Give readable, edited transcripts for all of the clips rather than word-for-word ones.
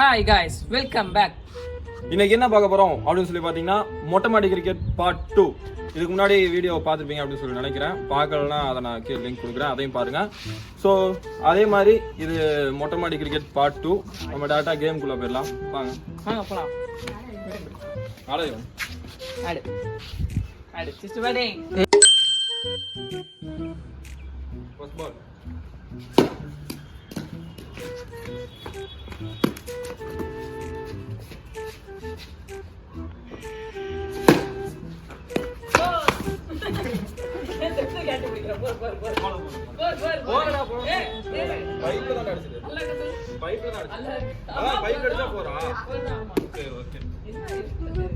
Hi guys, welcome back. இன்னைக்கு என்ன பார்க்க போறோம் அப்படின்னு சொல்லி பார்த்தீங்கன்னா மொட்டை மாடி கிரிக்கெட் பார்ட் 2. இதுக்கு முன்னாடி வீடியோ பார்த்துருப்பீங்க அப்படின்னு சொல்லி நினைக்கிறேன். பார்க்கலன்னா அதை நான் கீழே லிங்க் கொடுக்குறேன், அதையும் பாருங்க. ஸோ அதே மாதிரி இது மொட்டை மாடி கிரிக்கெட் பார்ட் 2. நம்ம டேரக்டா கேம்குள்ளே போயிடலாம். வாங்க போலாம். ஆடையும் ஆடு ஆடு சிஸ்டர் பேட்டிங். First ball.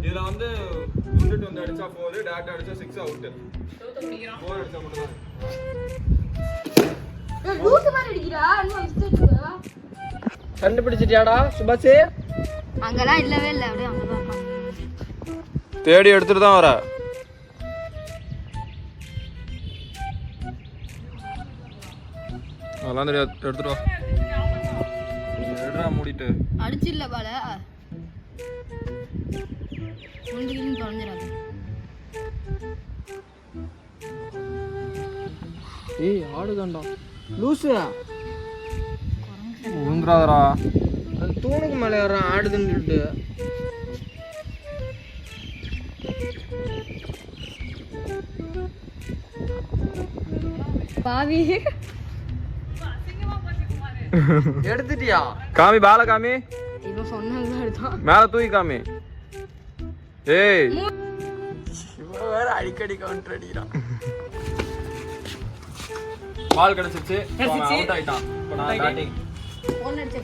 இதுல வந்து விக்கெட் வந்து அடிச்சா 4, டாட் அடிச்சா 6 அவுட். 4 அடிச்சா மட்டும் தான். லூஸ் மாதிரி அடிக்குடா, இன்னும் மிஸ்டேக். கண்டுபிடிச்சிட்டியாடா சுபாஷ்? அங்கலாம் இல்லவே இல்ல, அப்படியே அங்க தான் இருக்கான். தேடி எடுத்துட்டு தான் வர. அதெல்லாம் தெரியாது, எடுத்துட்டு வா. எடுறா மூடிட்டு. அடிச்சில்ல பால. முண்டிகின்னு தொலைஞ்சிராது. ஏய் ஆடுதான்டா லூசு. உழுந்துராதடா. அந்த தூணுக்கு மேலே ஏறான் ஆடுதுன்னு சொல்லிட்டு. பாவி எடுத்துட்டியா? காமி பால காமி. இவன் சொன்னது எடுத்தான். மேல தூக்கி காமி. ஏய் இவன் வேற அடிக்கடி கவுண்டர் அடிக்கிறான். பால் கிடைச்சிச்சு, அவுட் ஆயிட்டான். இப்போ நான் பேட்டிங். போன் அடிச்சு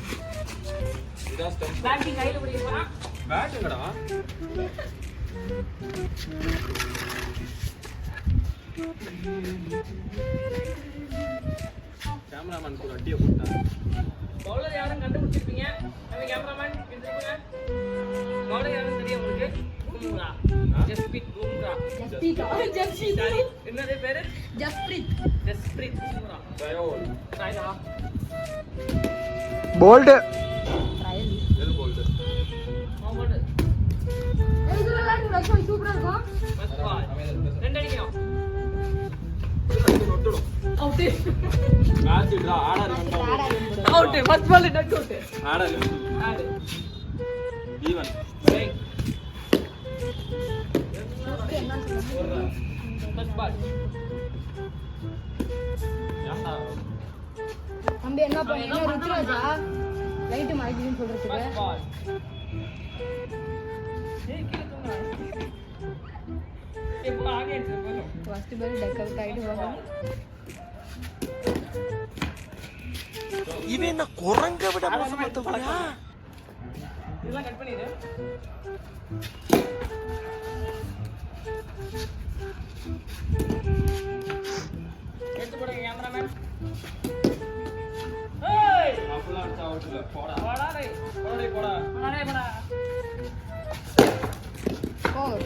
இதான் ஸ்டெப். பேட்டிங் கையில பிடிக்க போறான். பேட்டிங்கடா. கேமராமேன் கூட அடியை போட்டான். பவுலர் யாரும் கண்டுபிடிச்சிருப்பீங்க. நம்ம கேமராமேன் எடுத்துருங்க. பவுலர் யாரும் தெரியும் உங்களுக்கு? பும்ரா. ஜஸ்பிரீத் பும்ரா. ஜஸ்பிரீத். என்னது பேரு? ஜஸ்பிரீத். ஜஸ்பிரீத் பும்ரா. ட்ரையல். ரைட்டா. போல்ட். ட்ரையல். எது போல்ட்? மாமோடு. இதுல லைட் ரசம் சூப்பரா இருக்கும். First ball. ரெண்டு அடிக்கணும். அவுட். மேட்ச் இல்ல, ஆடாரி வந்தா out. First ball duck out. ஆடாரி. ஆடு. ஈவன். பிரேக். First ball. யாரா? தம்பி என்ன பண்ணீங்க? ருத்ராஜா லைட் மாறிடுன்னு சொல்றதுக்கு. First ball. ஏய் கீழ தூங்க. இப்போ ஆடியன்ஸ் போறோம். ஃபர்ஸ்ட் பால் டக் அவுட் ஆயிட்டு போறான். இவன் என்ன குரங்க விட மோசமா தூக்குறா? இதெல்லாம் கட் பண்ணிடு. எடுத்து போடுங்க கேமராமேன். ஏய் அப்பலாம் அடிச்சா அவுட் இல்ல. போடா. போடா டேய். போடா. போடா. ஃபோர்.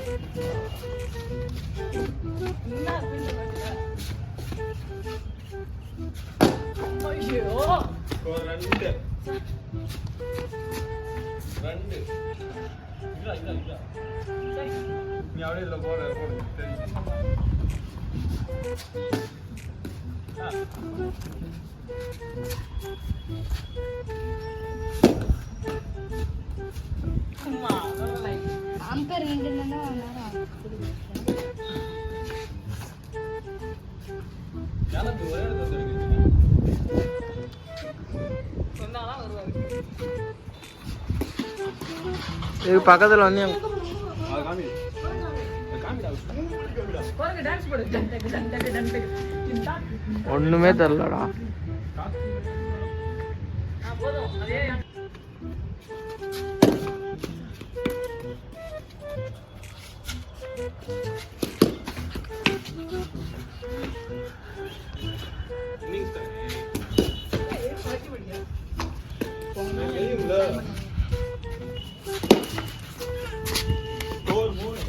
என்ன பின்னு பாத்தியா? ஐயோ. ஒரு 2. 2. இல்ல. சரி. நீ அப்படியே இதுல போடு. சரி. சும்மா லைக் அம்பேர் நின்னுனா நேரம் எனக்கு ஒரே இடத்துல இருக்கு. சொன்னாலாம் வருவாரு. இது பக்கத்துல வந்து அது காமி. காமிடா. பாருங்க டான்ஸ் போடு. டன். ஒண்ணுமே தெரியலடா. போதும். அதே இன்னிங்ஸ் தானே. பாக்கி படிங்க. தெரியும்ல. ஸ்கோர் 3.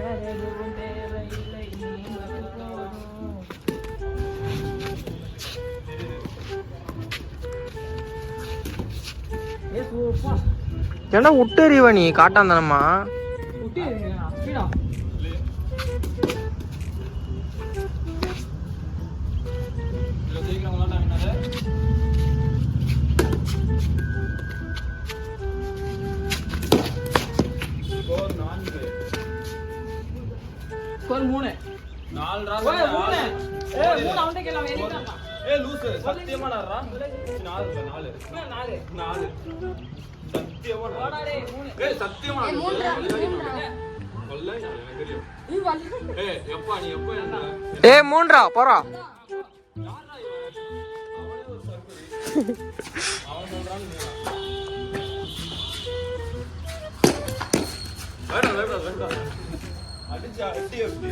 வேற எதுவும் தேவையில்லை நீ மட்டும் போதும். சூப்பா ஏன்னா விட்டறிவ நீ காட்டாந்தானம்மா குட்டி ஸ்பீடா சீக்கிரம் விளாட்டா என்னது ஸ்கோர் 4 ஸ்கோர் 3 4 ஓய் 3 ஏய் 3 அவன்கிட்ட கேளலாம் எனிதான் ஏய் லூசு சத்தியமா நாறா 4 சத்தியமா வாடா டேய் 3 ஏய் சத்தியமா ஏய், மூன்றா, மூன்றா. கொல்ல எனக்கு தெரியும் நீ வரல. ஏய் எப்பா நீ எப்ப என்ன ஏய் மூன்றா போறா யாரா இவன் அவனே ஒரு சர்க்கரி அவன் சொல்றான்னு வேடா அடிச்சா அடி எப்படி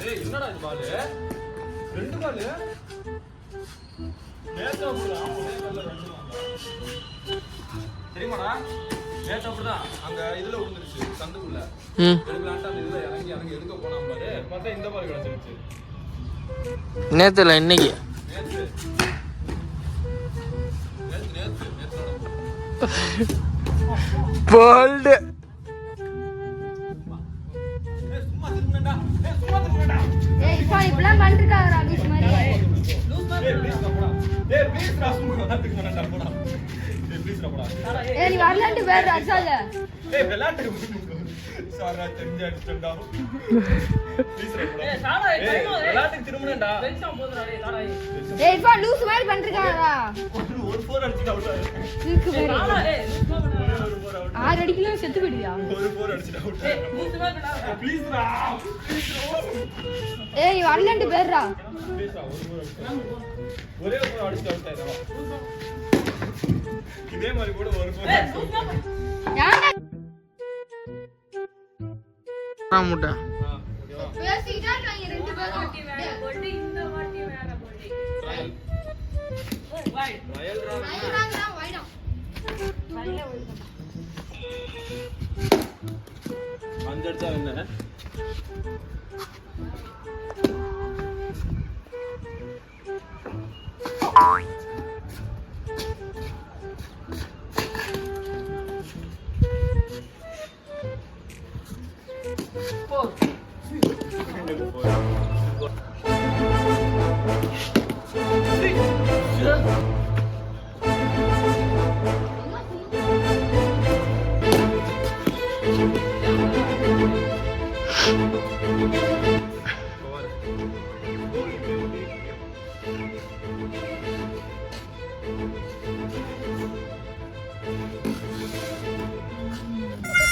ஏய் என்னடா இது பால் 2 பால் நேத்து அப்படிதான் ஒரே பால்ல 2 தெரியுமாடா நேத்து அப்படிதான் அங்க இதுல விழுந்துருச்சு சந்துக்குள்ள எடுக்கலான்ட்டு அந்த இதுல இறங்கி எடுக்க போனான் பாரு பார்த்தா இந்த பால் கிடைச்சிருச்சு நேத்துல இன்னைக்கு நேத்து போல்டு சும்மா திரும்புடா சும்மா திரும்புடா ஏய் இப்போ இப்பலாம் பண்ணிருக்காங்கடா பீச் மாதிரி. ப்ளீஸ் ரா சும்மா விளையாட்டுக்கு வேணாம்டா போடா ப்ளீஸ் ரா போடா ஏய் நீ வரலன்ட்டு வேற அடிச்சாத. விளையாட்டுக்கு சாரா தெரிஞ்சு அடிச்சடா ப்ளீஸ் ரா போடா ஏய் சாடா டைம் விளையாட்டுக்கு திரும்புடா வெல்சம் போதுடா டேய் சாடா ஏய் இப்போ லூஸ் மாதிரி பண்ணிருக்காங்கடா. ஒரு 4 அடிச்சிட்டு அவுட் ஆயிரு இருக்கு சாடா பாரு. டேய் லூஸ் பண்ணடா ஒரு 4 அவுட் 6 அடிக்கலாம் செத்து போயிடுவியா? ஒரு 4 அடிச்சிட்டு அவுட் ஏய் லூஸ் பண்ணடா ப்ளீஸ் ரா ஏய் நீ வரலன்ட்டு வேறடா. ப்ளீஸ் ரா ஒரே ஒரு 4 அடிச்சிட்டு அவுட் ஆயிரு இதே மாதிரி கூட ஒரு 4 ஏய் லூஸ் பண்ண யாரா முட்டை ஓகேவா பேசிட்டா நான் ரெண்டு பேரும் வேற போல்டி இந்த வாட்டி வேற போல்டி ரைட் ட்ரையல் ரா ஐயடா வைடா. நல்ல ஓடுது. அஞ்சடிச்சா என்ன போர்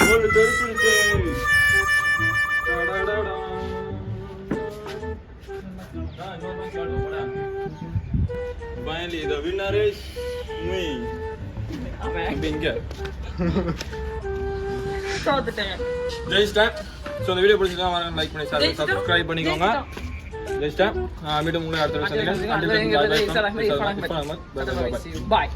கோல் தெரிச்சிருச்சு டடடடா Finally, the winner is me. இங்க தோத்துட்டேன் ஜெயிச்சிட்டேன். ஸோ இந்த வீடியோ பிடிச்சிருந்தா லைக் பண்ணி ஷேர் சப்ஸ்கிரைப் பண்ணிக்கோங்க. ஜெயிச்சிட்டேன். மீண்டும் உங்களை அடுத்த சந்திக்கிறேன். பாய்